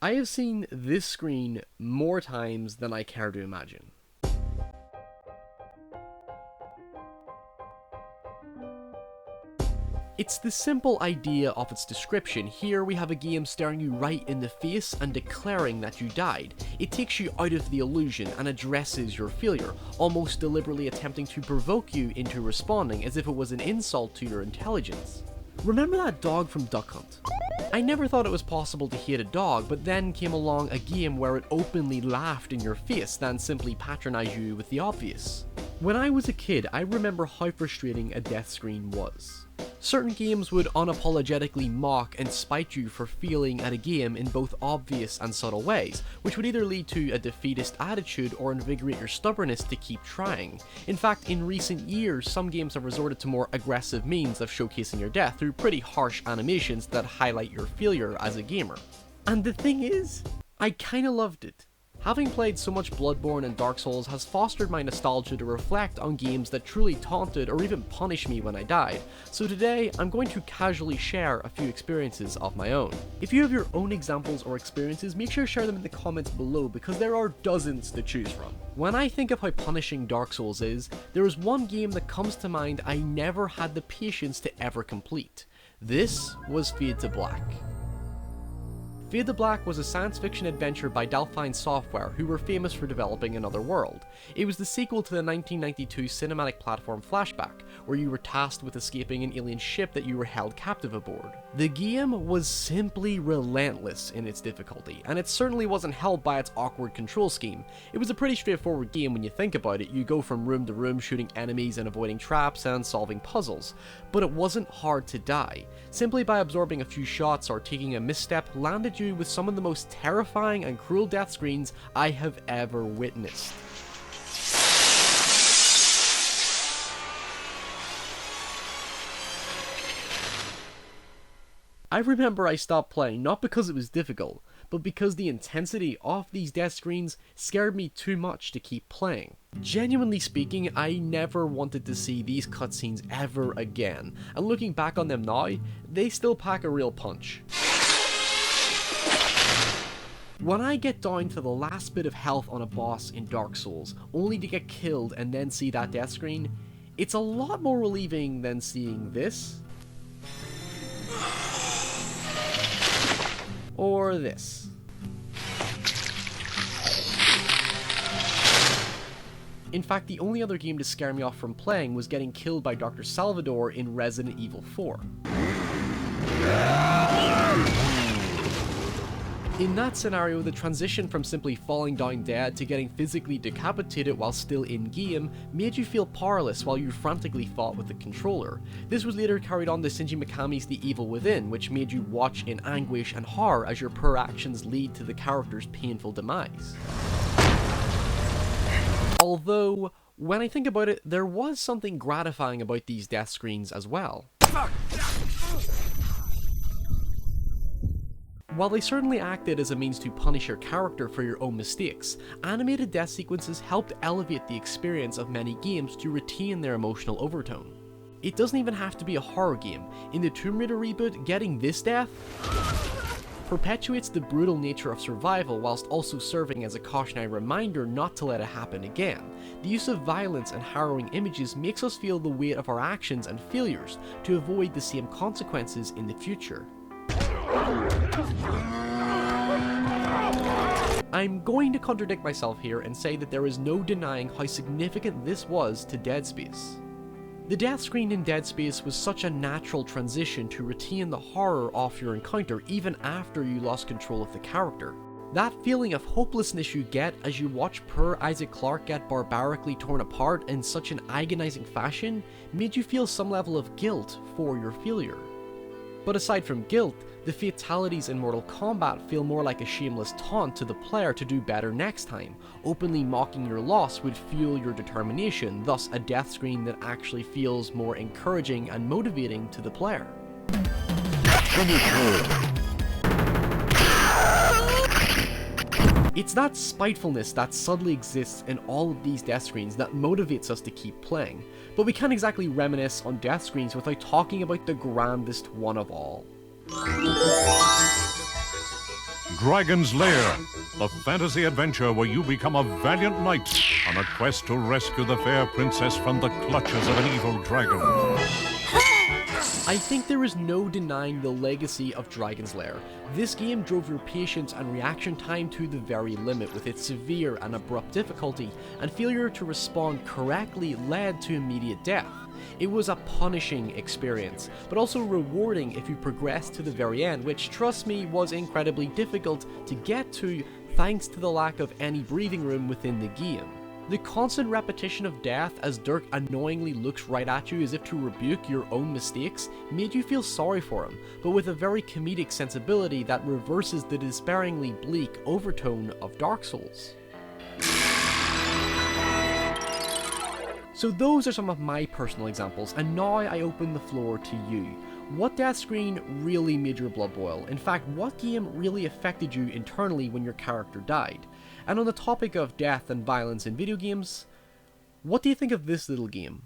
I have seen this screen more times than I care to imagine. It's the simple idea of its description. Here we have a game staring you right in the face and declaring that you died. It takes you out of the illusion and addresses your failure, almost deliberately attempting to provoke you into responding as if it was an insult to your intelligence. Remember that dog from Duck Hunt? I never thought it was possible to hate a dog, but then came along a game where it openly laughed in your face than simply patronize you with the obvious. When I was a kid, I remember how frustrating a death screen was. Certain games would unapologetically mock and spite you for failing at a game in both obvious and subtle ways, which would either lead to a defeatist attitude or invigorate your stubbornness to keep trying. In fact, in recent years, some games have resorted to more aggressive means of showcasing your death through pretty harsh animations that highlight your failure as a gamer. And the thing is, I kinda loved it. Having played so much Bloodborne and Dark Souls has fostered my nostalgia to reflect on games that truly taunted or even punished me when I died, so today I'm going to casually share a few experiences of my own. If you have your own examples or experiences, make sure to share them in the comments below because there are dozens to choose from. When I think of how punishing Dark Souls is, there is one game that comes to mind I never had the patience to ever complete. This was Fade to Black. Fade to Black was a science fiction adventure by Delphine Software, who were famous for developing Another World. It was the sequel to the 1992 cinematic platform Flashback, where you were tasked with escaping an alien ship that you were held captive aboard. The game was simply relentless in its difficulty, and it certainly wasn't helped by its awkward control scheme. It was a pretty straightforward game when you think about it. You go from room to room shooting enemies and avoiding traps and solving puzzles. But it wasn't hard to die. Simply by absorbing a few shots or taking a misstep landed you with some of the most terrifying and cruel death screens I have ever witnessed. I remember I stopped playing not because it was difficult, but because the intensity of these death screens scared me too much to keep playing. Genuinely speaking, I never wanted to see these cutscenes ever again, and looking back on them now, they still pack a real punch. When I get down to the last bit of health on a boss in Dark Souls, only to get killed and then see that death screen, it's a lot more relieving than seeing this. Or this. In fact, the only other game to scare me off from playing was getting killed by Dr. Salvador in Resident Evil 4. In that scenario, the transition from simply falling down dead to getting physically decapitated while still in-game made you feel powerless while you frantically fought with the controller. This was later carried on to Shinji Mikami's The Evil Within, which made you watch in anguish and horror as your poor actions lead to the character's painful demise. Although, when I think about it, there was something gratifying about these death screens as well. While they certainly acted as a means to punish your character for your own mistakes, animated death sequences helped elevate the experience of many games to retain their emotional overtone. It doesn't even have to be a horror game. In the Tomb Raider reboot, getting this death perpetuates the brutal nature of survival whilst also serving as a cautionary reminder not to let it happen again. The use of violence and harrowing images makes us feel the weight of our actions and failures to avoid the same consequences in the future. I'm going to contradict myself here and say that there is no denying how significant this was to Dead Space. The death screen in Dead Space was such a natural transition to retain the horror of your encounter even after you lost control of the character. That feeling of hopelessness you get as you watch poor Isaac Clarke get barbarically torn apart in such an agonizing fashion made you feel some level of guilt for your failure. But aside from guilt, the fatalities in Mortal Kombat feel more like a shameless taunt to the player to do better next time. Openly mocking your loss would fuel your determination, thus a death screen that actually feels more encouraging and motivating to the player. It's that spitefulness that subtly exists in all of these death screens that motivates us to keep playing, but we can't exactly reminisce on death screens without talking about the grandest one of all. Dragon's Lair, the fantasy adventure where you become a valiant knight on a quest to rescue the fair princess from the clutches of an evil dragon. I think there is no denying the legacy of Dragon's Lair. This game drove your patience and reaction time to the very limit with its severe and abrupt difficulty, and failure to respond correctly led to immediate death. It was a punishing experience, but also rewarding if you progressed to the very end, which, trust me, was incredibly difficult to get to thanks to the lack of any breathing room within the game. The constant repetition of death as Dirk annoyingly looks right at you as if to rebuke your own mistakes made you feel sorry for him, but with a very comedic sensibility that reverses the despairingly bleak overtone of Dark Souls. So those are some of my personal examples, and now I open the floor to you. What death screen really made your blood boil? In fact, what game really affected you internally when your character died? And on the topic of death and violence in video games, what do you think of this little game?